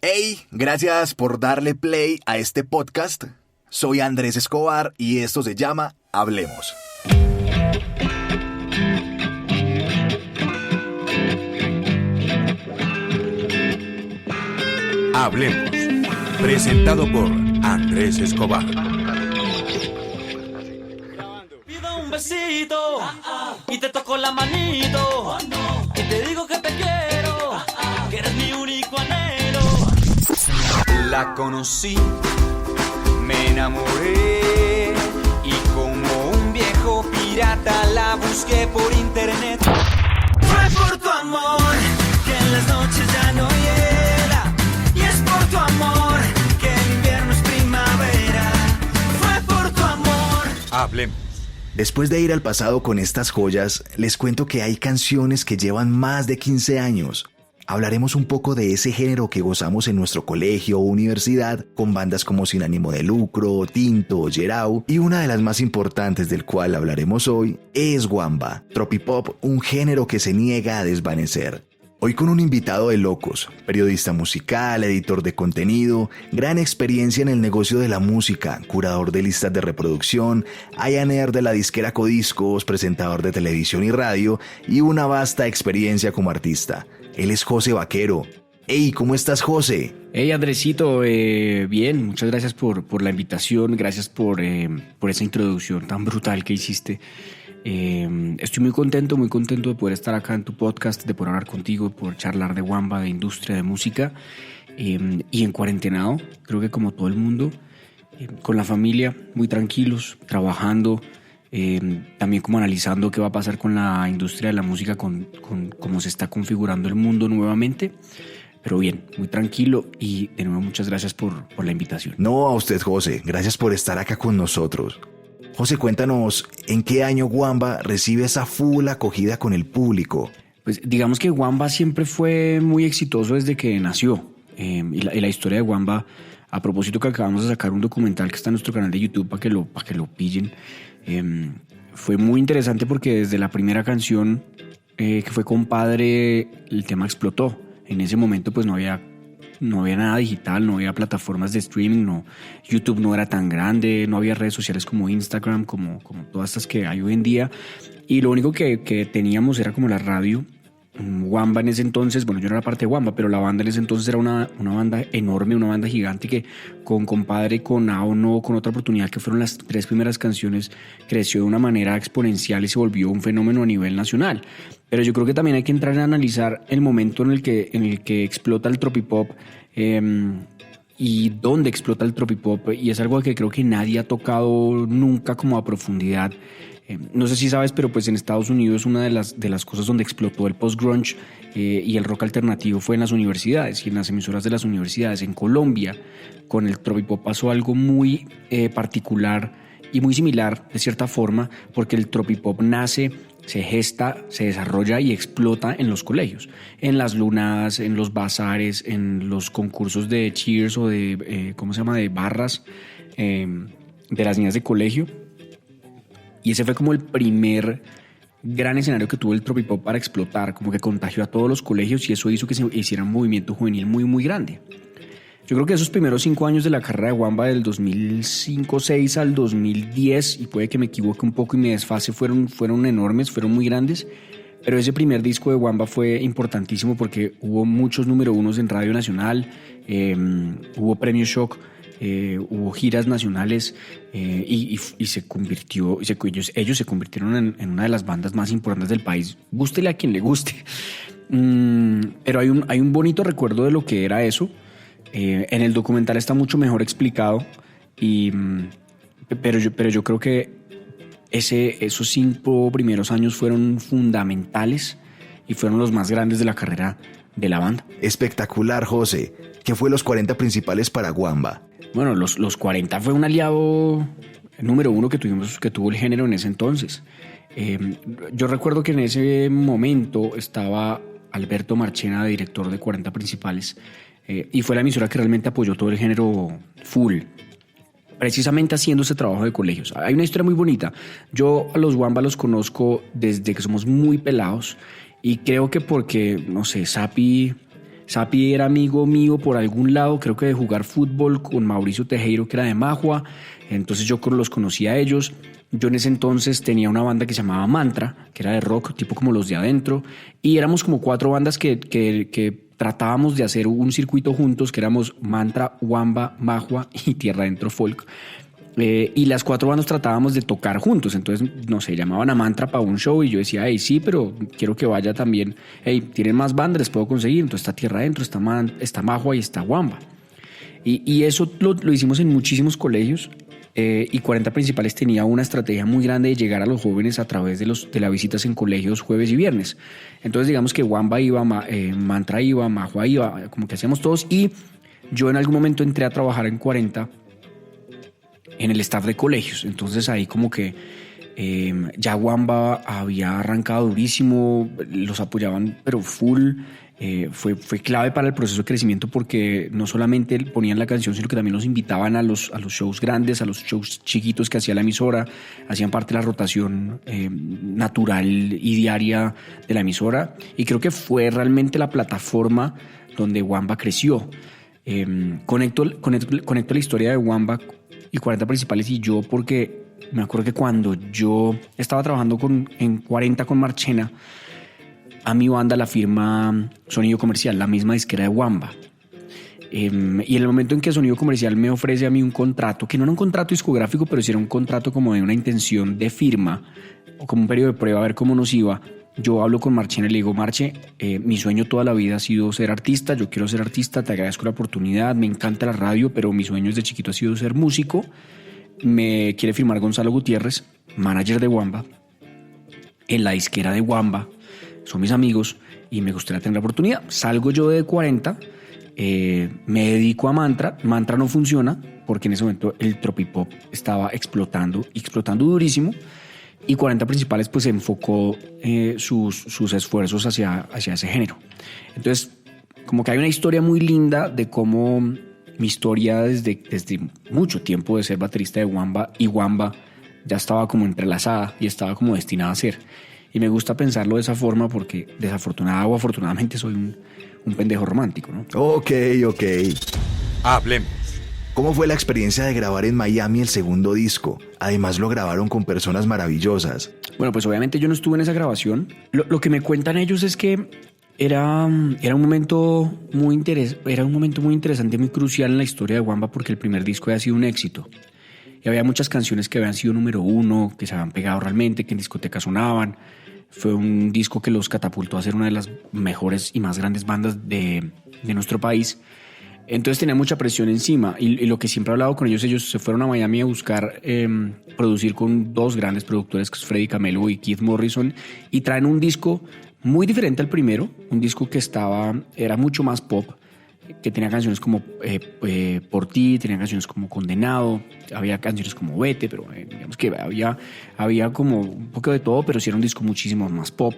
Hey, gracias por darle play a este podcast. Soy Andrés Escobar y esto se llama Hablemos. Hablemos, presentado por Andrés Escobar. Pido un besito y te toco la manito y te digo que te quiero, que eres mi único anhelo. La conocí, me enamoré y como un viejo pirata la busqué por internet. Fue por tu amor que en las noches ya no hiela y es por tu amor que el invierno es primavera. Fue por tu amor. Hablemos. Después de ir al pasado con estas joyas, les cuento que hay canciones que llevan más de 15 años. Hablaremos un poco de ese género que gozamos en nuestro colegio o universidad con bandas como Sin Ánimo de Lucro, Tinto o Yerau, y una de las más importantes del cual hablaremos hoy es Wamba, Tropipop, un género que se niega a desvanecer. Hoy con un invitado de locos, periodista musical, editor de contenido, gran experiencia en el negocio de la música, curador de listas de reproducción, A&R de la disquera Codiscos, presentador de televisión y radio y una vasta experiencia como artista. Él es José Vaquero. Hey, ¿cómo estás, José? Hey, Andresito, bien, muchas gracias por la invitación, gracias por esa introducción tan brutal que hiciste. Estoy muy contento de poder estar acá en tu podcast, de poder hablar contigo, de poder charlar de Wamba, de industria, de música, y en cuarentenado, creo que como todo el mundo, con la familia, muy tranquilos, trabajando, también como analizando qué va a pasar con la industria de la música, con cómo se está configurando el mundo nuevamente. Pero bien, muy tranquilo y de nuevo muchas gracias por la invitación. No, a usted, José, gracias por estar acá con nosotros. José, cuéntanos, ¿en qué año Wamba recibe esa full acogida con el público? Pues digamos que Wamba siempre fue muy exitoso desde que nació. Y la historia de Wamba, a propósito que acabamos de sacar un documental que está en nuestro canal de YouTube para que lo pillen, fue muy interesante porque desde la primera canción que fue Compadre, el tema explotó. En ese momento pues no había nada digital, no había plataformas de streaming, YouTube no era tan grande, no había redes sociales como Instagram, como todas estas que hay hoy en día, y lo único que teníamos era como la radio. Wamba en ese entonces, bueno, yo no era parte de Wamba, pero la banda en ese entonces era una banda enorme, una banda gigante que con Compadre, con A o No, con Otra Oportunidad, que fueron las 3 primeras canciones, creció de una manera exponencial y se volvió un fenómeno a nivel nacional. Pero yo creo que también hay que entrar a analizar el momento en el que explota el tropipop, y dónde explota el tropipop, y es algo que creo que nadie ha tocado nunca como a profundidad. No sé si sabes, pero pues en Estados Unidos una de las cosas donde explotó el post-grunge y el rock alternativo fue en las universidades y en las emisoras de las universidades. En Colombia, con el tropipop pasó algo muy particular y muy similar de cierta forma, porque el tropipop nace, se gesta, se desarrolla y explota en los colegios, en las lunadas, en los bazares, en los concursos de cheers o de, de barras de las niñas de colegio. Y ese fue como el primer gran escenario que tuvo el tropipop para explotar, como que contagió a todos los colegios y eso hizo que se hiciera un movimiento juvenil muy, muy grande. Yo creo que esos primeros 5 años de la carrera de Wamba, del 2005-6 al 2010, y puede que me equivoque un poco y me desfase, fueron enormes, fueron muy grandes, pero ese primer disco de Wamba fue importantísimo porque hubo muchos número unos en Radio Nacional, hubo Premio Shock, hubo giras nacionales, y se convirtió, ellos se convirtieron en una de las bandas más importantes del país, gústele a quien le guste. Pero hay un bonito recuerdo de lo que era eso. En el documental está mucho mejor explicado, pero yo creo que esos 5 primeros años fueron fundamentales y fueron los más grandes de la carrera de la banda. Espectacular, José. ¿Qué fue los 40 principales para Wamba? Bueno, los 40 fue un aliado número 1 que tuvo el género en ese entonces. Yo recuerdo que en ese momento estaba Alberto Marchena, director de 40 principales, y fue la emisora que realmente apoyó todo el género full, precisamente haciendo ese trabajo de colegios. Hay una historia muy bonita. Yo a los Wamba los conozco desde que somos muy pelados y creo que porque, no sé, Sapi Sapi era amigo mío por algún lado, creo que de jugar fútbol con Mauricio Tejero, que era de Majua. Entonces yo los conocí a ellos. Yo en ese entonces tenía una banda que se llamaba Mantra, que era de rock, tipo como los de adentro. Y éramos como 4 bandas que tratábamos de hacer un circuito juntos, que éramos Mantra, Wamba, Majua y Tierra Adentro Folk. Y las 4 bandas tratábamos de tocar juntos. Entonces, no sé, llamaban a Mantra para un show y yo decía, hey, sí, pero quiero que vaya también. Hey, ¿tienen más bandas? ¿Les puedo conseguir? Entonces está Tierra Adentro, está Majua y está Wamba. Y eso lo hicimos en muchísimos colegios. Y 40 Principales tenía una estrategia muy grande de llegar a los jóvenes a través de las visitas en colegios jueves y viernes. Entonces digamos que Wamba iba, Mantra iba, Majua iba, como que hacíamos todos. Y yo en algún momento entré a trabajar en 40 en el staff de colegios. Entonces ahí como que ya Wamba había arrancado durísimo, los apoyaban pero full. Fue clave para el proceso de crecimiento porque no solamente ponían la canción, sino que también los invitaban a los shows grandes, a los shows chiquitos que hacía la emisora, hacían parte de la rotación natural y diaria de la emisora, y creo que fue realmente la plataforma donde Wamba creció. Conecto la historia de Wamba y 40 Principales y yo porque me acuerdo que cuando yo estaba trabajando en 40 con Marchena, a mi banda la firma Sonido Comercial, la misma disquera de Wamba. Y en el momento en que Sonido Comercial me ofrece a mí un contrato, que no era un contrato discográfico, pero sí era un contrato como de una intención de firma, o como un periodo de prueba, a ver cómo nos iba, yo hablo con Marchena y le digo, Marche, mi sueño toda la vida ha sido ser artista, yo quiero ser artista, te agradezco la oportunidad, me encanta la radio, pero mi sueño desde chiquito ha sido ser músico. Me quiere firmar Gonzalo Gutiérrez, manager de Wamba, en la disquera de Wamba. Son mis amigos y me gustaría tener la oportunidad. Salgo yo de 40, me dedico a Mantra. Mantra no funciona porque en ese momento el tropipop estaba explotando durísimo, y 40 Principales pues enfocó sus esfuerzos hacia ese género. Entonces como que hay una historia muy linda de cómo mi historia desde mucho tiempo de ser baterista de Wamba, y Wamba ya estaba como entrelazada y estaba como destinada a ser. Y me gusta pensarlo de esa forma porque desafortunadamente o afortunadamente soy un pendejo romántico, ¿no? Ok. Hablemos. ¿Cómo fue la experiencia de grabar en Miami el segundo disco? Además lo grabaron con personas maravillosas. Bueno, pues obviamente yo no estuve en esa grabación. Lo que me cuentan ellos es que era un momento muy interesante, muy crucial en la historia de Wamba porque el primer disco había sido un éxito. Y había muchas canciones que habían sido número 1, que se habían pegado realmente, que en discotecas sonaban. Fue un disco que los catapultó a ser una de las mejores y más grandes bandas de nuestro país. Entonces tenía mucha presión encima. Y lo que siempre he hablado con ellos se fueron a Miami a buscar producir con 2 grandes productores, que es Freddy Camelo y Keith Morrison. Y traen un disco muy diferente al primero. Un disco que era mucho más pop, que tenía canciones como Por Ti, tenía canciones como Condenado, había canciones como Vete, pero digamos que había como un poco de todo, pero sí era un disco muchísimo más pop.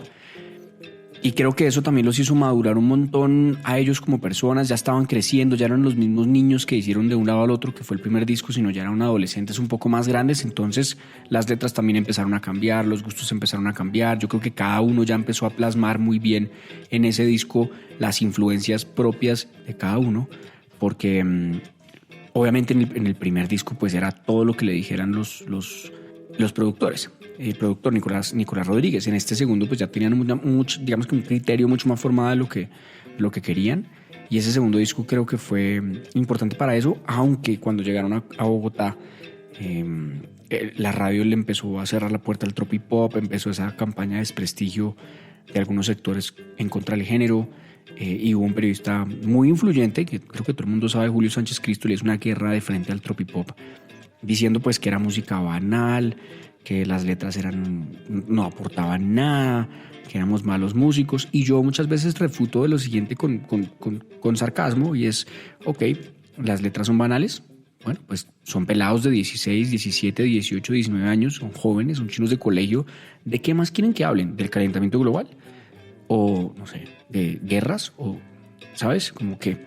Y creo que eso también los hizo madurar un montón a ellos como personas. Ya estaban creciendo, ya eran los mismos niños que hicieron de un lado al otro, que fue el primer disco, sino ya eran adolescentes un poco más grandes. Entonces las letras también empezaron a cambiar, los gustos empezaron a cambiar. Yo creo que cada uno ya empezó a plasmar muy bien en ese disco las influencias propias de cada uno, porque obviamente en el primer disco pues era todo lo que le dijeran los productores. El productor Nicolás Rodríguez. En este segundo pues ya tenían digamos que un criterio mucho más formado de lo que querían, y ese segundo disco creo que fue importante para eso, aunque cuando llegaron a Bogotá la radio le empezó a cerrar la puerta al tropipop, empezó esa campaña de desprestigio de algunos sectores en contra del género, y hubo un periodista muy influyente que creo que todo el mundo sabe, Julio Sánchez Cristo, le hizo una guerra de frente al tropipop diciendo pues que era música banal, que las letras no aportaban nada, que éramos malos músicos. Y yo muchas veces refuto de lo siguiente con sarcasmo, y es, ok, las letras son banales, bueno, pues son pelados de 16, 17, 18, 19 años, son jóvenes, son chinos de colegio. ¿De qué más quieren que hablen? ¿Del calentamiento global? O, no sé, de guerras, o, ¿sabes? Como que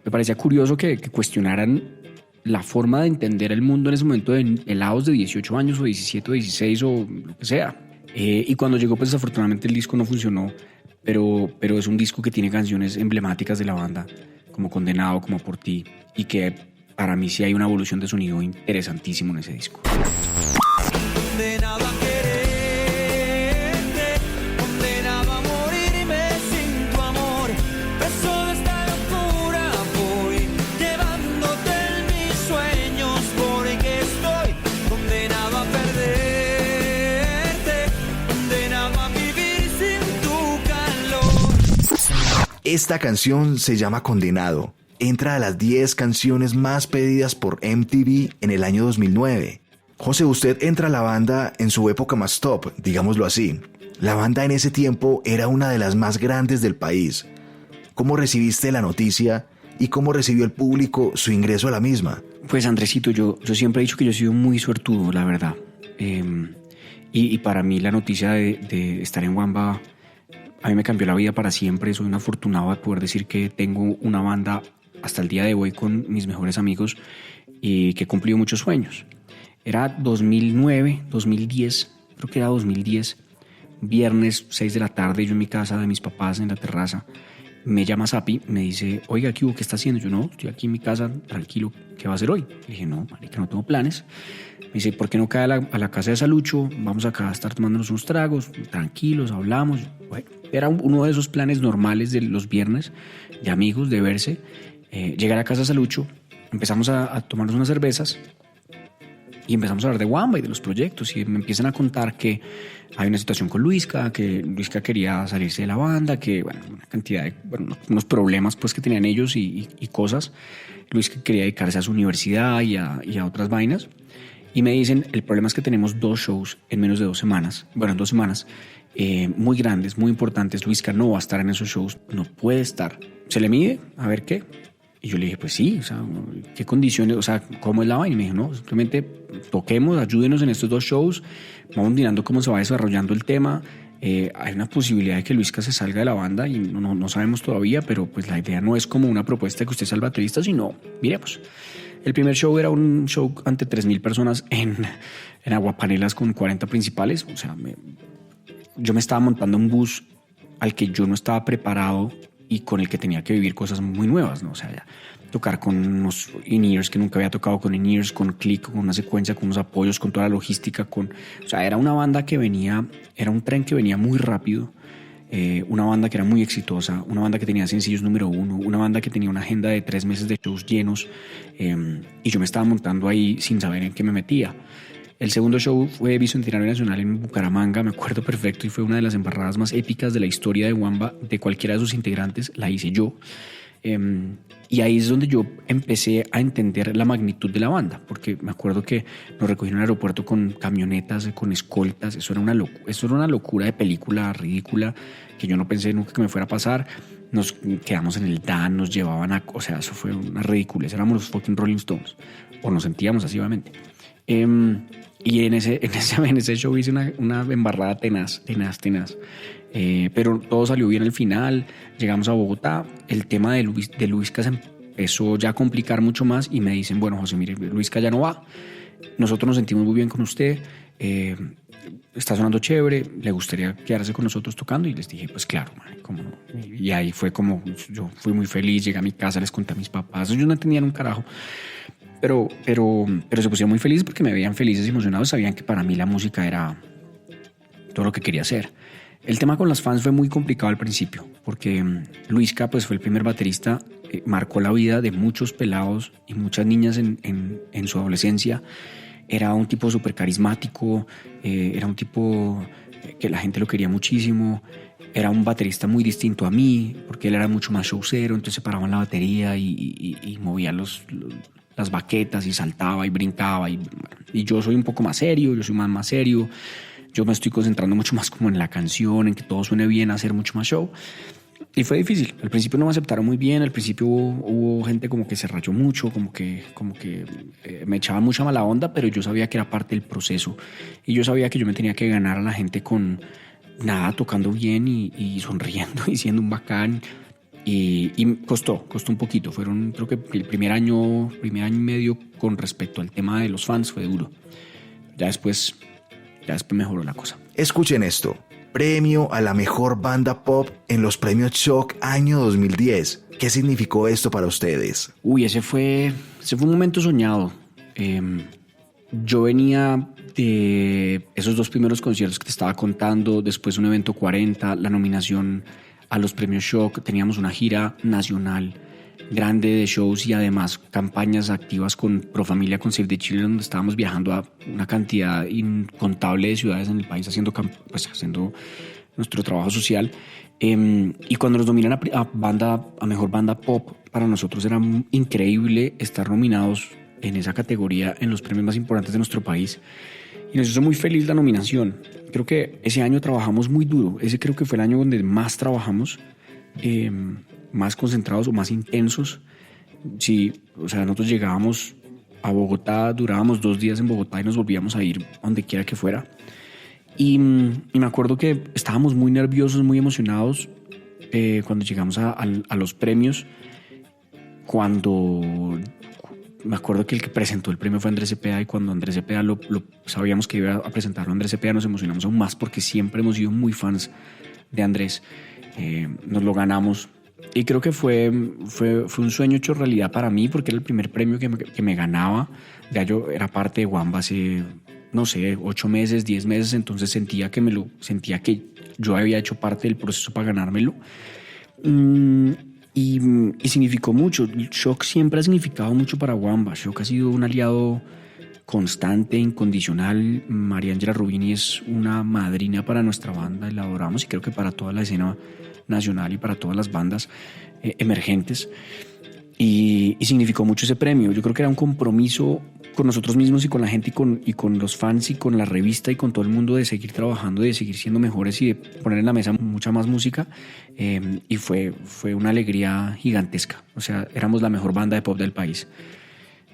me parecía curioso que cuestionaran la forma de entender el mundo en ese momento de pelados de 18 años o 17 o 16 o lo que sea. Y cuando llegó, pues desafortunadamente el disco no funcionó, pero es un disco que tiene canciones emblemáticas de la banda, como Condenado, como Por Ti, y que para mí sí hay una evolución de sonido interesantísimo en ese disco. Condenado a quererte, condenado a morirme sin tu amor. Preso de esta locura voy, llevándote en mis sueños, porque estoy condenado a perderte, condenado a vivir sin tu calor. Esta canción se llama Condenado. Entra a las 10 canciones más pedidas por MTV en el año 2009. José, usted entra a la banda en su época más top, digámoslo así. La banda en ese tiempo era una de las más grandes del país. ¿Cómo recibiste la noticia y cómo recibió el público su ingreso a la misma? Pues Andresito, yo siempre he dicho que yo he sido muy suertudo, la verdad. Y para mí la noticia de estar en Wamba a mí me cambió la vida para siempre. Soy un afortunado de poder decir que tengo una banda hasta el día de hoy con mis mejores amigos y que he cumplido muchos sueños. Era 2009, 2010, creo que era 2010, viernes 6 de la tarde, yo en mi casa de mis papás en la terraza. Me llama Sapi, me dice, oiga, ¿qué está haciendo? Yo, no, estoy aquí en mi casa, tranquilo, ¿qué va a hacer hoy? Le dije, no, marica, no tengo planes. Me dice, ¿por qué no cae a la casa de Salucho? Vamos acá a estar tomándonos unos tragos, tranquilos, hablamos. Bueno, era uno de esos planes normales de los viernes, de amigos, de verse. Llegué a la casa de Salucho, empezamos a tomarnos unas cervezas y empezamos a hablar de Wamba y de los proyectos, y me empiezan a contar que hay una situación con Luisca, que Luisca quería salirse de la banda, que bueno, una cantidad de unos problemas pues que tenían ellos y cosas. Luisca quería dedicarse a su universidad y a otras vainas, y me dicen, el problema es que tenemos 2 shows en menos de 2 semanas, bueno, en 2 semanas, muy grandes, muy importantes. Luisca no va a estar en esos shows, no puede estar. ¿Se le mide? A ver qué. Y yo le dije, pues sí, o sea, ¿qué condiciones? O sea, ¿cómo es la vaina? Y me dijo, no, simplemente toquemos, ayúdenos en estos 2 shows, vamos mirando cómo se va desarrollando el tema. Hay una posibilidad de que Luisca se salga de la banda y no sabemos todavía, pero pues la idea no es como una propuesta de que usted sea el baterista, sino, miremos. El primer show era un show ante 3,000 personas en Aguapanelas con 40 principales. O sea, yo me estaba montando un bus al que yo no estaba preparado y con el que tenía que vivir cosas muy nuevas, ¿no? O sea, tocar con unos in-ears que nunca había tocado, con in-ears, con click, con una secuencia, con unos apoyos, con toda la logística, o sea, era una banda que venía, era un tren que venía muy rápido, una banda que era muy exitosa, una banda que tenía sencillos número 1, una banda que tenía una agenda de 3 meses de shows llenos, y yo me estaba montando ahí sin saber en qué me metía. El segundo show fue Bicentenario Nacional en Bucaramanga, me acuerdo perfecto, y fue una de las embarradas más épicas de la historia de Wamba, de cualquiera de sus integrantes, la hice yo. Y ahí es donde yo empecé a entender la magnitud de la banda, porque me acuerdo que nos recogieron en el aeropuerto con camionetas, con escoltas. Eso era una locura de película ridícula que yo no pensé nunca que me fuera a pasar. Nos quedamos en el DAN, nos llevaban o sea, eso fue una ridiculez, éramos los fucking Rolling Stones, o nos sentíamos así, obviamente. Y en ese show hice una embarrada tenaz. Pero todo salió bien al final. Llegamos a Bogotá. El tema de Luisca se empezó ya a complicar mucho más y me dicen, bueno, José, mire, Luisca ya no va. Nosotros nos sentimos muy bien con usted. Está sonando chévere. ¿Le gustaría quedarse con nosotros tocando? Y les dije, pues claro, man, ¿cómo no? Y ahí fue como, yo fui muy feliz. Llegué a mi casa, les conté a mis papás. Ellos no entendían un carajo. Pero se pusieron muy felices porque me veían felices y emocionados. Sabían que para mí la música era todo lo que quería hacer. El tema con las fans fue muy complicado al principio porque Luisca pues, fue el primer baterista, marcó la vida de muchos pelados y muchas niñas en su adolescencia. Era un tipo súper carismático, era un tipo que la gente lo quería muchísimo. Era un baterista muy distinto a mí porque él era mucho más showcero, entonces se paraba en la batería y movía las baquetas y saltaba y brincaba y yo soy un poco más serio, yo soy más serio, yo me estoy concentrando mucho más como en la canción, en que todo suene bien, hacer mucho más show, y fue difícil. Al principio no me aceptaron muy bien, al principio hubo gente como que se rayó mucho, como que me echaba mucha mala onda, pero yo sabía que era parte del proceso y yo sabía que yo me tenía que ganar a la gente con nada, tocando bien y sonriendo y siendo un bacán. Y costó un poquito. Creo que el primer año y medio con respecto al tema de los fans fue duro. Ya después mejoró la cosa. Escuchen esto. premio a la mejor banda pop en los premios Shock año 2010. ¿Qué significó esto para ustedes? Uy, ese fue un momento soñado. Yo venía de esos 2 primeros conciertos que te estaba contando, después un evento 40, la nominación a los premios Shock, teníamos una gira nacional grande de shows y además campañas activas con Profamilia, con Save the Children, donde estábamos viajando a una cantidad incontable de ciudades en el país haciendo nuestro trabajo social. Y cuando nos nominan a mejor banda pop, para nosotros era increíble estar nominados en esa categoría en los premios más importantes de nuestro país, y nos hizo muy feliz la nominación. Creo que ese año trabajamos muy duro. Ese creo que fue el año donde más trabajamos, más concentrados o más intensos. Sí, o sea, nosotros llegábamos a Bogotá, durábamos 2 días en Bogotá y nos volvíamos a ir a donde quiera que fuera. Y me acuerdo que estábamos muy nerviosos, muy emocionados cuando llegamos a los premios. Me acuerdo que el que presentó el premio fue Andrés Cepeda, y cuando Andrés Cepeda lo sabíamos que iba a presentarlo Andrés Cepeda, nos emocionamos aún más porque siempre hemos sido muy fans de Andrés. Nos lo ganamos y creo que fue un sueño hecho realidad para mí, porque era el primer premio que me ganaba. Ya yo era parte de Wamba hace, no sé, 8 meses, 10 meses, entonces sentía que yo había hecho parte del proceso para ganármelo. Y significó mucho. Shock siempre ha significado mucho para Wamba. Shock ha sido un aliado constante, incondicional. María Ángela Rubini es una madrina para nuestra banda y la adoramos, y creo que para toda la escena nacional y para todas las bandas emergentes. Y significó mucho ese premio. Yo creo que era un compromiso con nosotros mismos y con la gente y con los fans y con la revista y con todo el mundo, de seguir trabajando, de seguir siendo mejores y de poner en la mesa mucha más música. Y fue una alegría gigantesca. O sea, éramos la mejor banda de pop del país.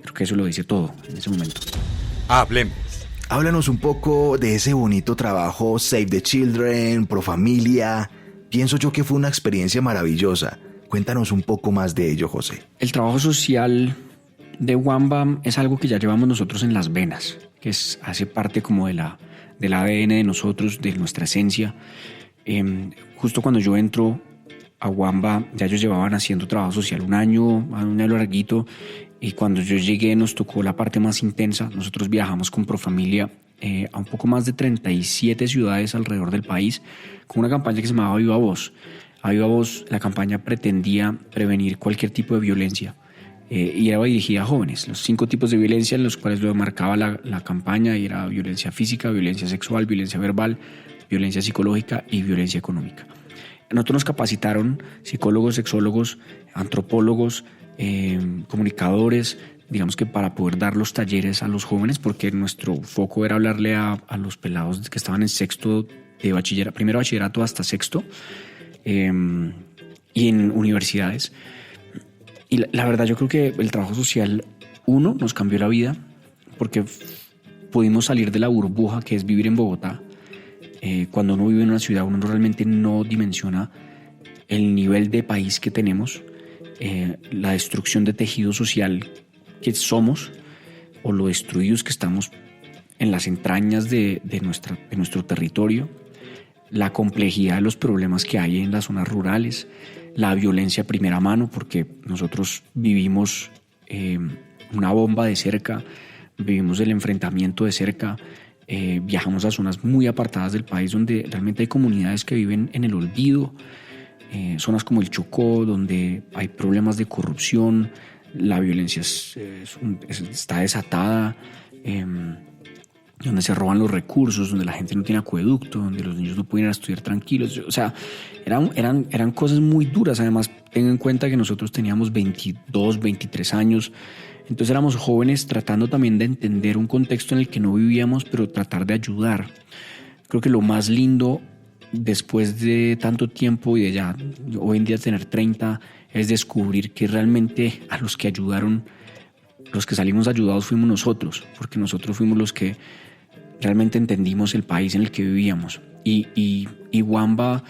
Creo que eso lo dice todo en ese momento. Hablemos. Háblanos un poco de ese bonito trabajo Save the Children, Profamilia. Pienso yo que fue una experiencia maravillosa. Cuéntanos un poco más de ello, José. El trabajo social de Wamba es algo que ya llevamos nosotros en las venas, que hace parte como del ADN de nosotros, de nuestra esencia. Justo cuando yo entro a Wamba, ya ellos llevaban haciendo trabajo social un año larguito, y cuando yo llegué nos tocó la parte más intensa. Nosotros viajamos con Profamilia a un poco más de 37 ciudades alrededor del país con una campaña que se llamaba Viva Voz. A Viva Voz, la campaña pretendía prevenir cualquier tipo de violencia y era dirigida a jóvenes. Los 5 tipos de violencia en los cuales lo marcaba la campaña era violencia física, violencia sexual, violencia verbal, violencia psicológica y violencia económica. Nosotros nos capacitaron psicólogos, sexólogos, antropólogos, comunicadores, digamos que para poder dar los talleres a los jóvenes, porque nuestro foco era hablarle a los pelados que estaban en sexto de bachillerato, primero bachillerato hasta sexto, y en universidades. Y la verdad, yo creo que el trabajo social, nos cambió la vida, porque pudimos salir de la burbuja que es vivir en Bogotá. Cuando uno vive en una ciudad, uno realmente no dimensiona el nivel de país que tenemos, la destrucción de tejido social que somos, o lo destruidos que estamos en las entrañas de nuestro territorio, la complejidad de los problemas que hay en las zonas rurales, la violencia a primera mano, porque nosotros vivimos una bomba de cerca, vivimos el enfrentamiento de cerca. Viajamos a zonas muy apartadas del país donde realmente hay comunidades que viven en el olvido, zonas como el Chocó, donde hay problemas de corrupción, la violencia está desatada, donde se roban los recursos, donde la gente no tiene acueducto, donde los niños no pueden ir a estudiar tranquilos. O sea, eran cosas muy duras. Además, tengan en cuenta que nosotros teníamos 22, 23 años. Entonces éramos jóvenes tratando también de entender un contexto en el que no vivíamos, pero tratar de ayudar. Creo que lo más lindo después de tanto tiempo y de ya hoy en día tener 30 es descubrir que realmente a los que ayudaron, los que salimos ayudados fuimos nosotros, porque nosotros fuimos los que realmente entendimos el país en el que vivíamos. Y Wamba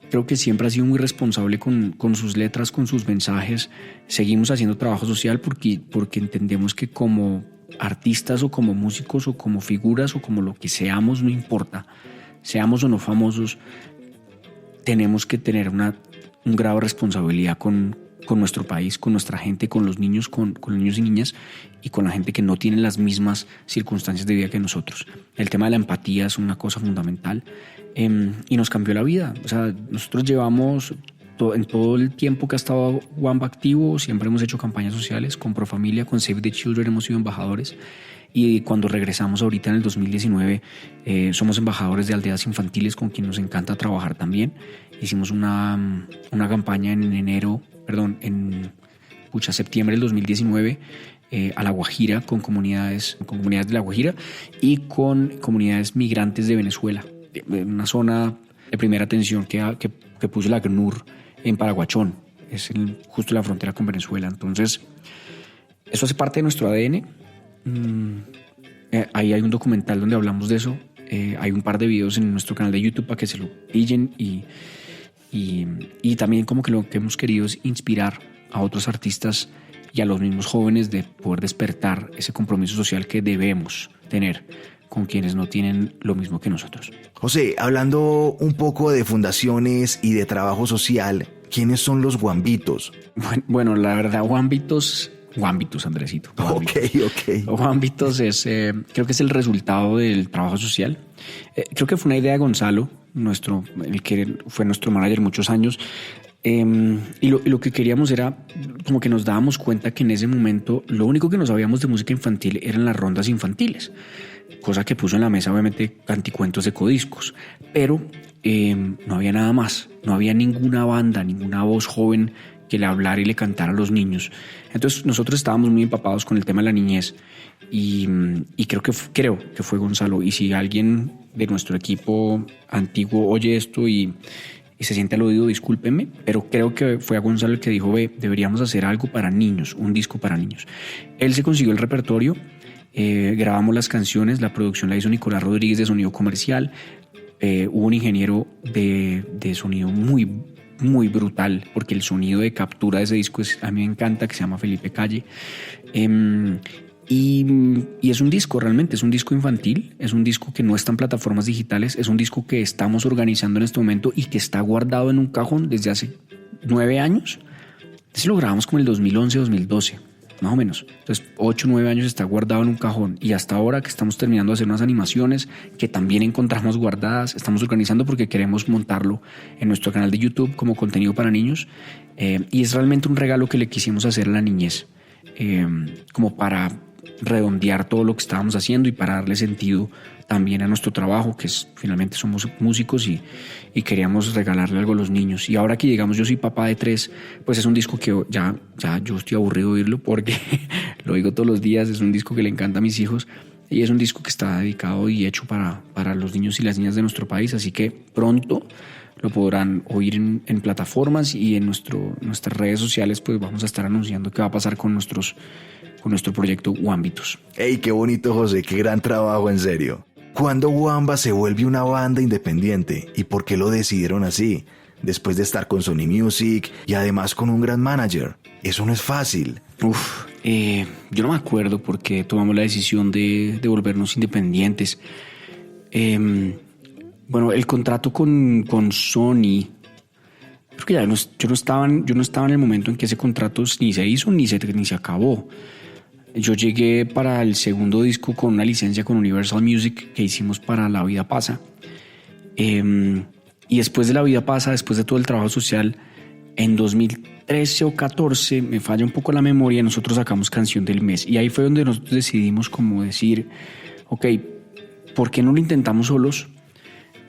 creo que siempre ha sido muy responsable con sus letras, con sus mensajes. Seguimos haciendo trabajo social porque entendemos que como artistas o como músicos o como figuras o como lo que seamos, no importa. seamos o no famosos, tenemos que tener un grado de responsabilidad con nuestro país, con nuestra gente, con los niños, con los niños y niñas y con la gente que no tiene las mismas circunstancias de vida que nosotros. El tema de la empatía es una cosa fundamental y nos cambió la vida. O sea, nosotros llevamos en todo el tiempo que ha estado Wamba activo, siempre hemos hecho campañas sociales con Profamilia, con Save the Children, hemos sido embajadores. Y cuando regresamos ahorita en el 2019, somos embajadores de aldeas infantiles con quien nos encanta trabajar también. Hicimos una campaña en septiembre del 2019 a La Guajira con comunidades de La Guajira y con comunidades migrantes de Venezuela. Una zona de primera atención que puso la ACNUR en Paraguachón, es justo en la frontera con Venezuela. Entonces, eso hace parte de nuestro ADN. Ahí hay un documental donde hablamos de eso. Hay un par de videos en nuestro canal de YouTube para que se lo pillen y también como que lo que hemos querido es inspirar a otros artistas y a los mismos jóvenes de poder despertar ese compromiso social que debemos tener con quienes no tienen lo mismo que nosotros. José, hablando un poco de fundaciones y de trabajo social, ¿quiénes son los Wambitos? Bueno, la verdad, Wambitos, Andresito. Wambitos es, creo que es el resultado del trabajo social. Creo que fue una idea de Gonzalo, el que fue nuestro manager muchos años. Y lo que queríamos era como que nos dábamos cuenta que en ese momento lo único que no sabíamos de música infantil eran las rondas infantiles, cosa que puso en la mesa obviamente Canticuentos de Codiscos, pero no había nada más, no había ninguna banda, ninguna voz joven que le hablara y le cantara a los niños. Entonces nosotros estábamos muy empapados con el tema de la niñez y creo que fue Gonzalo. Y si alguien de nuestro equipo antiguo oye esto y se siente aludido, discúlpenme, pero creo que fue a Gonzalo el que dijo, deberíamos hacer algo para niños, un disco para niños. Él se consiguió el repertorio, grabamos las canciones, la producción la hizo Nicolás Rodríguez de Sonido Comercial, hubo un ingeniero de sonido muy brutal, porque el sonido de captura de ese disco a mí me encanta, que se llama Felipe Calle. Y es un disco, realmente es un disco infantil, es un disco que no está en plataformas digitales, es un disco que estamos organizando en este momento y que está guardado en un cajón desde hace 9 años. Entonces lo grabamos como el 2011, 2012, más o menos. Entonces 8, 9 años está guardado en un cajón y hasta ahora que estamos terminando de hacer unas animaciones que también encontramos guardadas, estamos organizando porque queremos montarlo en nuestro canal de YouTube como contenido para niños y es realmente un regalo que le quisimos hacer a la niñez, como para redondear todo lo que estábamos haciendo y para darle sentido también a nuestro trabajo, que es finalmente somos músicos y queríamos regalarle algo a los niños. Y ahora que llegamos, yo soy papá de 3, pues es un disco que ya yo estoy aburrido de oírlo porque lo oigo todos los días, es un disco que le encanta a mis hijos y es un disco que está dedicado y hecho para los niños y las niñas de nuestro país, así que pronto lo podrán oír en plataformas y en nuestras redes sociales, pues vamos a estar anunciando qué va a pasar con nuestro proyecto Wambitos. ¡Ey, qué bonito, José! ¡Qué gran trabajo, en serio! ¿Cuándo Wamba se vuelve una banda independiente? ¿Y por qué lo decidieron así? Después de estar con Sony Music y además con un gran manager. Eso no es fácil. Yo no me acuerdo por qué tomamos la decisión de volvernos independientes. Bueno, el contrato con Sony, creo que yo no estaba en el momento en que ese contrato ni se hizo ni se acabó. Yo llegué para el segundo disco con una licencia con Universal Music que hicimos para La Vida Pasa. Y después de La Vida Pasa, después de todo el trabajo social, en 2013 o 14, me falla un poco la memoria, nosotros sacamos Canción del Mes. Y ahí fue donde nosotros decidimos como decir, ok, ¿por qué no lo intentamos solos?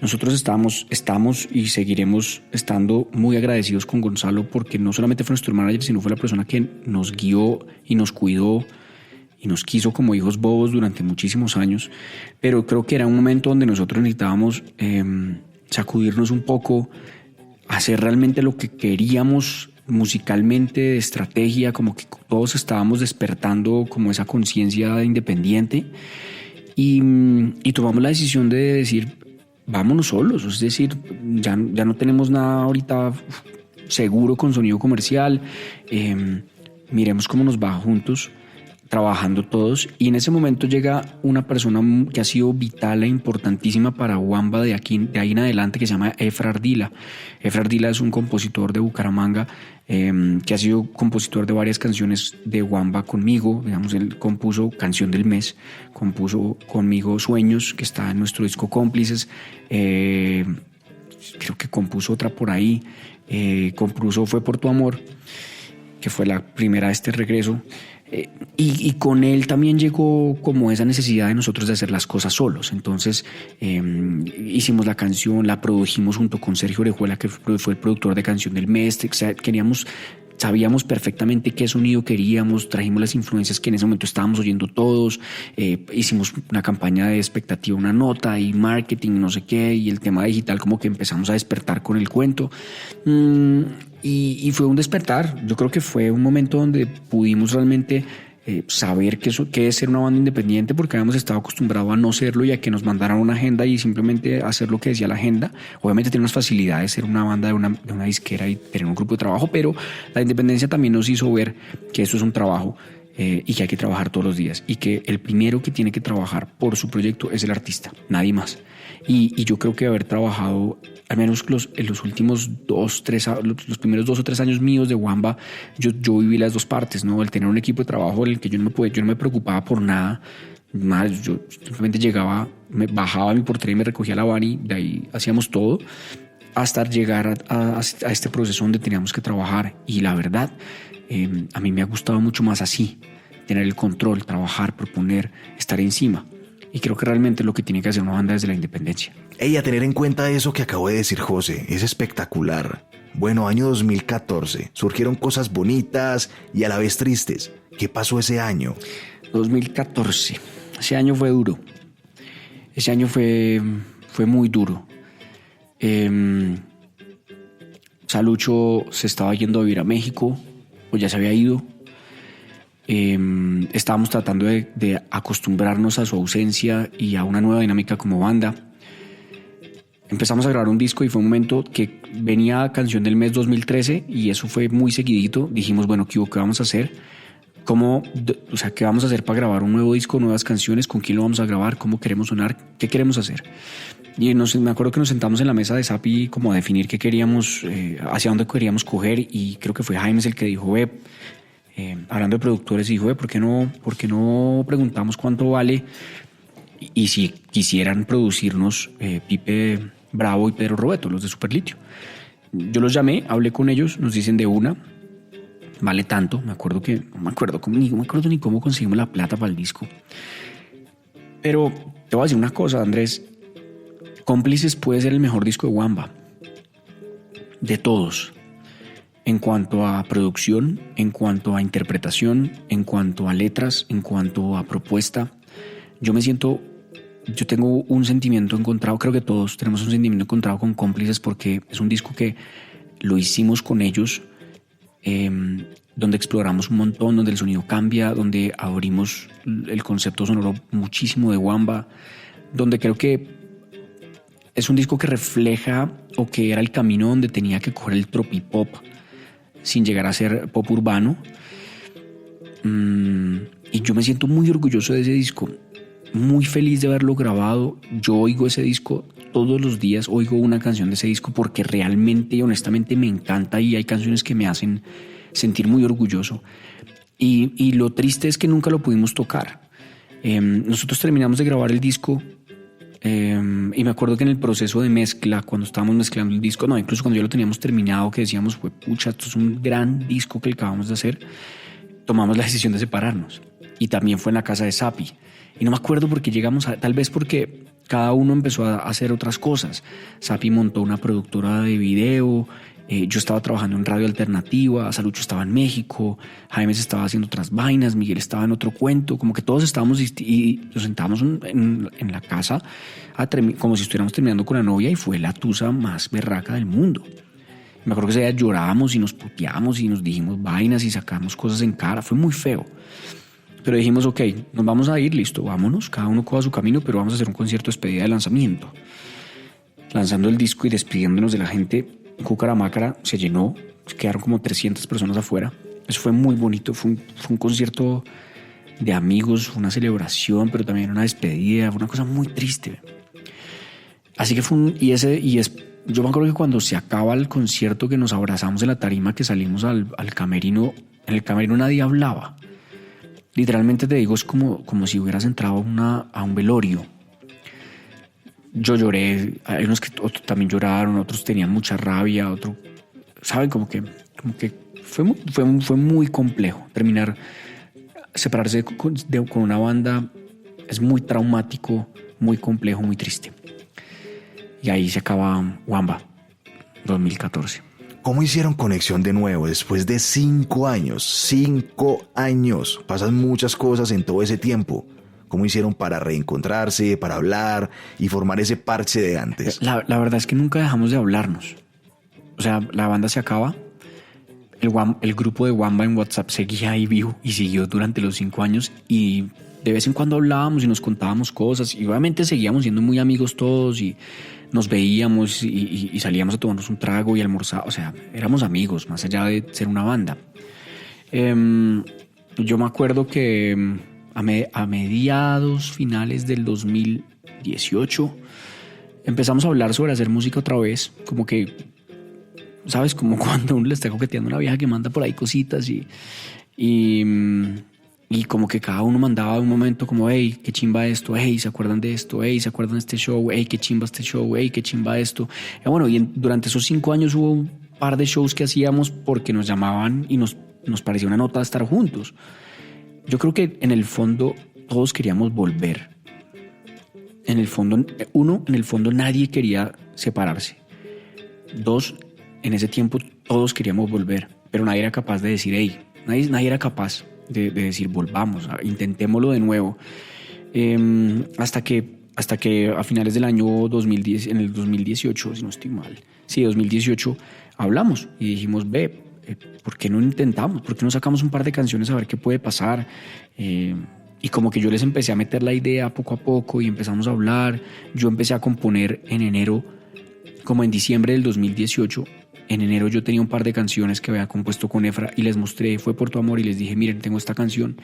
Nosotros estamos y seguiremos estando muy agradecidos con Gonzalo porque no solamente fue nuestro manager, sino fue la persona que nos guió y nos cuidó y nos quiso como hijos bobos durante muchísimos años. Pero creo que era un momento donde nosotros necesitábamos sacudirnos un poco, hacer realmente lo que queríamos musicalmente, de estrategia, como que todos estábamos despertando como esa conciencia independiente y tomamos la decisión de decir, vámonos solos, es decir, ya no tenemos nada ahorita seguro con Sonido Comercial, miremos cómo nos va juntos. trabajando todos, y en ese momento llega una persona que ha sido vital e importantísima para Wamba de ahí en adelante, que se llama Efra Ardila. Efra Ardila es un compositor de Bucaramanga que ha sido compositor de varias canciones de Wamba conmigo. Digamos, él compuso Canción del Mes, compuso conmigo Sueños, que está en nuestro disco Cómplices, creo que compuso otra por ahí, compuso Fue por tu amor, que fue la primera de este regreso. Y con él también llegó como esa necesidad de nosotros de hacer las cosas solos. Entonces hicimos la canción, la produjimos junto con Sergio Orejuela, que fue el productor de Canción del Mes. Sabíamos perfectamente qué sonido queríamos, trajimos las influencias que en ese momento estábamos oyendo todos, hicimos una campaña de expectativa, una nota y marketing, no sé qué, y el tema digital como que empezamos a despertar con el cuento. Y fue un despertar. Yo creo que fue un momento donde pudimos realmente saber qué es ser una banda independiente, porque habíamos estado acostumbrados a no serlo y a que nos mandaran una agenda y simplemente hacer lo que decía la agenda. Obviamente tiene unas facilidades ser una banda de una disquera y tener un grupo de trabajo, pero la independencia también nos hizo ver que eso es un trabajo y que hay que trabajar todos los días, y que el primero que tiene que trabajar por su proyecto es el artista, nadie más. Y yo creo que haber trabajado al menos en los últimos los primeros 2 o 3 años míos de Wamba, yo viví las dos partes, ¿no? El tener un equipo de trabajo en el que yo no me preocupaba por nada más. Yo simplemente llegaba, me bajaba a mi portero y me recogía la van, y de ahí hacíamos todo, hasta llegar a este proceso donde teníamos que trabajar. Y la verdad, a mí me ha gustado mucho más así, tener el control, trabajar, proponer, estar encima. Y creo que realmente es lo que tiene que hacer una banda desde la independencia. Y a tener en cuenta eso que acabo de decir José, es espectacular. Bueno, año 2014, surgieron cosas bonitas y a la vez tristes. ¿Qué pasó ese año? 2014, ese año fue duro. Ese año fue muy duro. Salucho se estaba yendo a vivir a México, o ya se había ido. Estábamos tratando de acostumbrarnos a su ausencia y a una nueva dinámica como banda. Empezamos a grabar un disco y fue un momento que venía Canción del Mes 2013 y eso fue muy seguidito. Dijimos, bueno, ¿qué vamos a hacer? ¿Qué vamos a hacer para grabar un nuevo disco, nuevas canciones? ¿Con quién lo vamos a grabar? ¿Cómo queremos sonar? ¿Qué queremos hacer? Y me acuerdo que nos sentamos en la mesa de Sapi como a definir qué queríamos, hacia dónde queríamos coger, y creo que fue Jaime el que dijo, hablando de productores, dijo, ¿por qué no preguntamos cuánto vale? Y si quisieran producirnos Pipe Bravo y Pedro Robeto, los de Superlitio. Yo los llamé, hablé con ellos, nos dicen de una, vale tanto. No me acuerdo ni cómo conseguimos la plata para el disco. Pero te voy a decir una cosa, Andrés. Cómplices puede ser el mejor disco de Wamba, de todos, en cuanto a producción, en cuanto a interpretación, en cuanto a letras, en cuanto a propuesta. Yo tengo un sentimiento encontrado, creo que todos tenemos un sentimiento encontrado con Cómplices, porque es un disco que lo hicimos con ellos, donde exploramos un montón, donde el sonido cambia, donde abrimos el concepto sonoro muchísimo de Wamba, donde creo que es un disco que refleja, o que era el camino donde tenía que coger el tropipop sin llegar a ser pop urbano. Y yo me siento muy orgulloso de ese disco, muy feliz de haberlo grabado. Yo oigo ese disco todos los días, oigo una canción de ese disco porque realmente y honestamente me encanta, y hay canciones que me hacen sentir muy orgulloso. Y lo triste es que nunca lo pudimos tocar. Nosotros terminamos de grabar el disco, y me acuerdo que en el proceso de mezcla, cuando estábamos mezclando el disco, incluso cuando ya lo teníamos terminado, que decíamos, pucha, esto es un gran disco que acabamos de hacer, tomamos la decisión de separarnos. Y también fue en la casa de Sapi. Y no me acuerdo por qué llegamos tal vez porque cada uno empezó a hacer otras cosas. Sapi montó una productora de video, yo estaba trabajando en radio alternativa, Salucho estaba en México, Jaime estaba haciendo otras vainas, Miguel estaba en otro cuento, como que todos estábamos y nos sentábamos en la casa como si estuviéramos terminando con la novia, y fue la tusa más berraca del mundo. Me acuerdo que ese día llorábamos y nos puteamos y nos dijimos vainas y sacamos cosas en cara, fue muy feo. Pero dijimos, ok, nos vamos a ir, listo, vámonos, cada uno coja su camino, pero vamos a hacer un concierto de despedida de lanzamiento. Lanzando el disco y despidiéndonos de la gente, Cucaramácara se llenó, quedaron como 300 personas afuera. Eso fue muy bonito, fue un concierto de amigos, fue una celebración, pero también una despedida, fue una cosa muy triste. Así que fue yo me acuerdo que cuando se acaba el concierto, que nos abrazamos en la tarima, que salimos al camerino, en el camerino nadie hablaba. Literalmente te digo, es como si hubieras entrado a un velorio. Yo lloré, hay unos que otros también lloraron, otros tenían mucha rabia, otros, ¿saben? Como que fue muy complejo. Separarse con una banda es muy traumático, muy complejo, muy triste. Y ahí se acaba Wamba, 2014. ¿Cómo hicieron conexión de nuevo después de 5 años? 5 años. Pasan muchas cosas en todo ese tiempo. ¿Cómo hicieron para reencontrarse, para hablar y formar ese parche de antes? La verdad es que nunca dejamos de hablarnos. O sea, la banda se acaba. El grupo de Wamba en WhatsApp seguía ahí vivo y siguió durante los 5 años. Y de vez en cuando hablábamos y nos contábamos cosas. Y obviamente seguíamos siendo muy amigos todos y nos veíamos y salíamos a tomarnos un trago y almorzar. O sea, éramos amigos, más allá de ser una banda. Yo me acuerdo que a mediados, finales del 2018, empezamos a hablar sobre hacer música otra vez. Como que, ¿sabes? Como cuando uno le está coqueteando a una vieja que manda por ahí cositas y como que cada uno mandaba un momento como, hey, qué chimba esto, hey, ¿se acuerdan de esto? Hey, ¿se acuerdan de este show? Hey, qué chimba este show, hey, qué chimba esto. Y bueno, durante esos 5 años hubo un par de shows que hacíamos porque nos llamaban y nos parecía una nota estar juntos. Yo creo que en el fondo todos queríamos volver. En el fondo nadie quería separarse. 2, en ese tiempo todos queríamos volver, pero nadie era capaz de decir, hey, nadie era capaz de decir volvamos, intentémoslo de nuevo. Hasta que a finales del año 2010, en el 2018, si no estoy mal, 2018, hablamos y dijimos, ¿por qué no intentamos? ¿Por qué no sacamos un par de canciones a ver qué puede pasar? Y como que yo les empecé a meter la idea poco a poco y empezamos a hablar. Yo empecé a componer en enero, como en diciembre del 2018. En enero yo tenía un par de canciones que había compuesto con Efra y les mostré, fue por tu amor, y les dije, miren, tengo esta canción.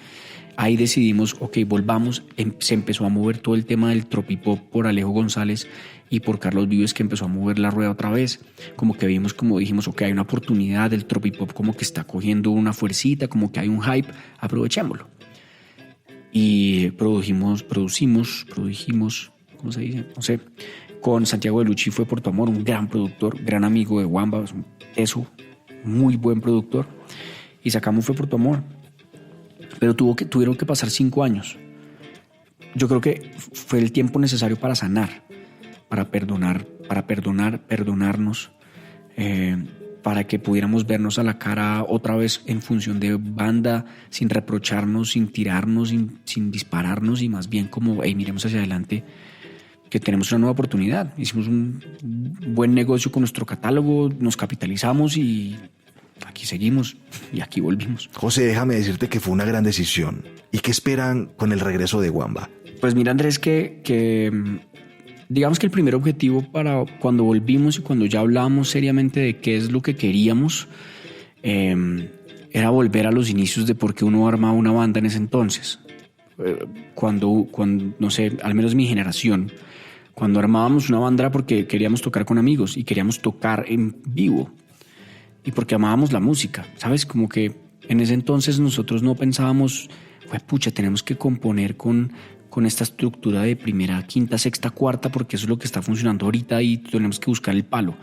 Ahí decidimos, ok, volvamos. Se empezó a mover todo el tema del tropipop por Alejo González y por Carlos Vives, que empezó a mover la rueda otra vez. Como que vimos, como dijimos, ok, hay una oportunidad, el tropipop como que está cogiendo una fuercita, como que hay un hype, aprovechémoslo. Y produjimos, ¿cómo se dice? No sé. Con Santiago Delucci, fue por tu amor, un gran productor, gran amigo de Wamba, muy buen productor. Y sacamos Fue por tu amor. Pero tuvieron que pasar 5 años. Yo creo que fue el tiempo necesario para sanar, para perdonarnos, para que pudiéramos vernos a la cara otra vez en función de banda, sin reprocharnos, sin tirarnos, sin dispararnos, y más bien como, hey, miremos hacia adelante, que tenemos una nueva oportunidad. Hicimos un buen negocio con nuestro catálogo, nos capitalizamos y aquí seguimos y aquí volvimos. José, déjame decirte que fue una gran decisión. ¿Y qué esperan con el regreso de Wamba? Pues mira, Andrés, que digamos que el primer objetivo para cuando volvimos y cuando ya hablábamos seriamente de qué es lo que queríamos, era volver a los inicios de por qué uno armaba una banda en ese entonces. Cuando no sé, al menos mi generación, cuando armábamos una banda era porque queríamos tocar con amigos y queríamos tocar en vivo y porque amábamos la música, ¿sabes? Como que en ese entonces nosotros no pensábamos, pucha, tenemos que componer con esta estructura de primera, quinta, sexta, cuarta, porque eso es lo que está funcionando ahorita y tenemos que buscar el palo.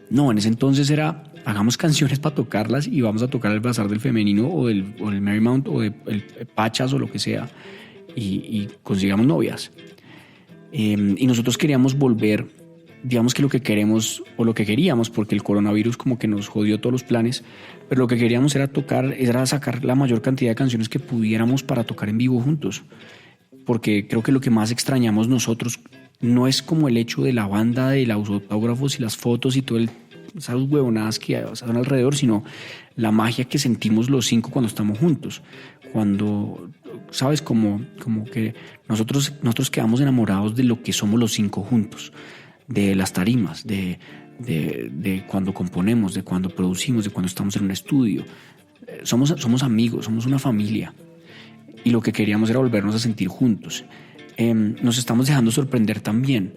No, en ese entonces era, hagamos canciones para tocarlas y vamos a tocar el Bazar del Femenino o el Marymount o el Pachas o lo que sea y consigamos novias. Y nosotros queríamos volver, digamos que lo que queremos o lo que queríamos, porque el coronavirus como que nos jodió todos los planes, pero lo que queríamos era sacar la mayor cantidad de canciones que pudiéramos para tocar en vivo juntos. Porque creo que lo que más extrañamos nosotros no es como el hecho de la banda, de los autógrafos y las fotos y todo esas huevonadas que están alrededor, sino la magia que sentimos los 5 cuando estamos juntos. Cuando, ¿sabes? Como que nosotros quedamos enamorados de lo que somos los 5 juntos, de las tarimas, de cuando componemos, de cuando producimos, de cuando estamos en un estudio. Somos amigos, somos una familia. y lo que queríamos era volvernos a sentir juntos. Nos estamos dejando sorprender también.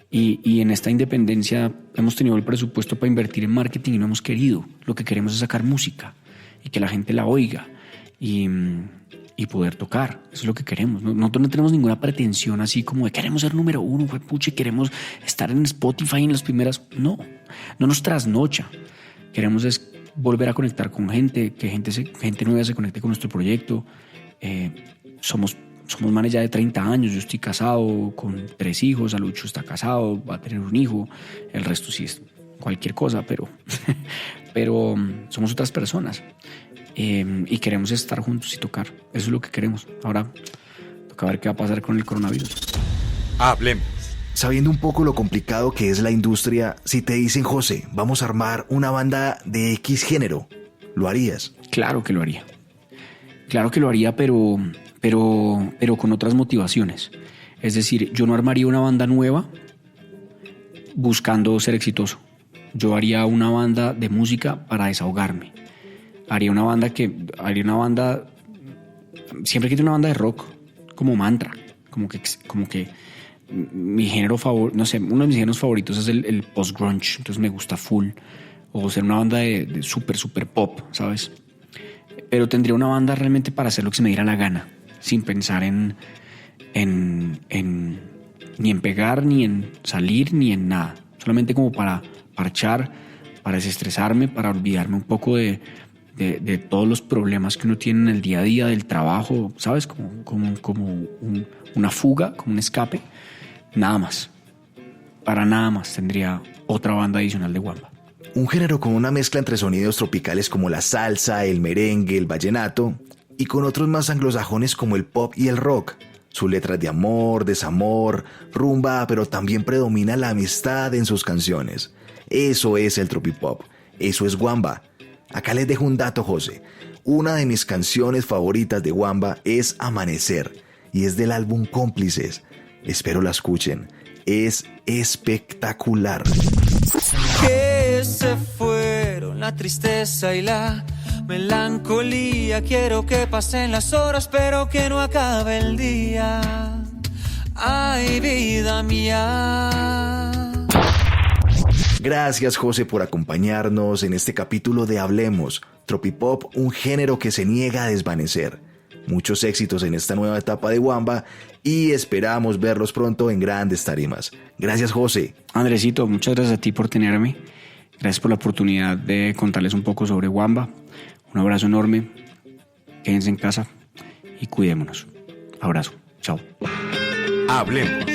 Y en esta independencia hemos tenido el presupuesto para invertir en marketing y no hemos querido. Lo que queremos es sacar música y que la gente la oiga y poder tocar. Eso es lo que queremos. Nosotros no tenemos ninguna pretensión así como de queremos ser número uno, puche, queremos estar en Spotify en las primeras. No nos trasnocha. Queremos es volver a conectar con gente, que gente nueva se conecte con nuestro proyecto. Somos manes ya de 30 años, yo estoy casado con 3 hijos, Alucho está casado, va a tener un hijo, el resto sí es cualquier cosa, pero somos otras personas y queremos estar juntos y tocar, eso es lo que queremos. Ahora toca ver qué va a pasar con el coronavirus. Hablemos. Sabiendo un poco lo complicado que es la industria, si te dicen, José, vamos a armar una banda de X género, ¿lo harías? Claro que lo haría, pero con otras motivaciones. Es decir, yo no armaría una banda nueva buscando ser exitoso. Yo haría una banda de música para desahogarme. Siempre quito una banda de rock como mantra, como que mi género favorito, no sé, uno de mis géneros favoritos es el post-grunge, entonces me gusta full. O ser una banda de super pop, ¿sabes? Pero tendría una banda realmente para hacer lo que se me diera la gana, sin pensar ni en pegar, ni en salir, ni en nada. Solamente como para parchar, para desestresarme, para olvidarme un poco de todos los problemas que uno tiene en el día a día del trabajo, ¿sabes? Como una fuga, como un escape. Nada más. Para nada más tendría otra banda adicional de Wamba. Un género con una mezcla entre sonidos tropicales como la salsa, el merengue, el vallenato, y con otros más anglosajones como el pop y el rock. Sus letras de amor, desamor, rumba, pero también predomina la amistad en sus canciones. Eso es el tropipop, eso es Wamba. Acá les dejo un dato, José. Una de mis canciones favoritas de Wamba es Amanecer, y es del álbum Cómplices. Espero la escuchen, es espectacular. Que se fueron la tristeza y la melancolía. Quiero que pasen las horas, pero que no acabe el día. Ay, vida mía. Gracias, José, por acompañarnos en este capítulo de Hablemos, Tropipop, un género que se niega a desvanecer. Muchos éxitos en esta nueva etapa de Wamba y esperamos verlos pronto en grandes tarimas. Gracias, José. Andresito, muchas gracias a ti por tenerme. Gracias por la oportunidad de contarles un poco sobre Wamba. Un abrazo enorme. Quédense en casa y cuidémonos. Abrazo. Chao. Hablemos.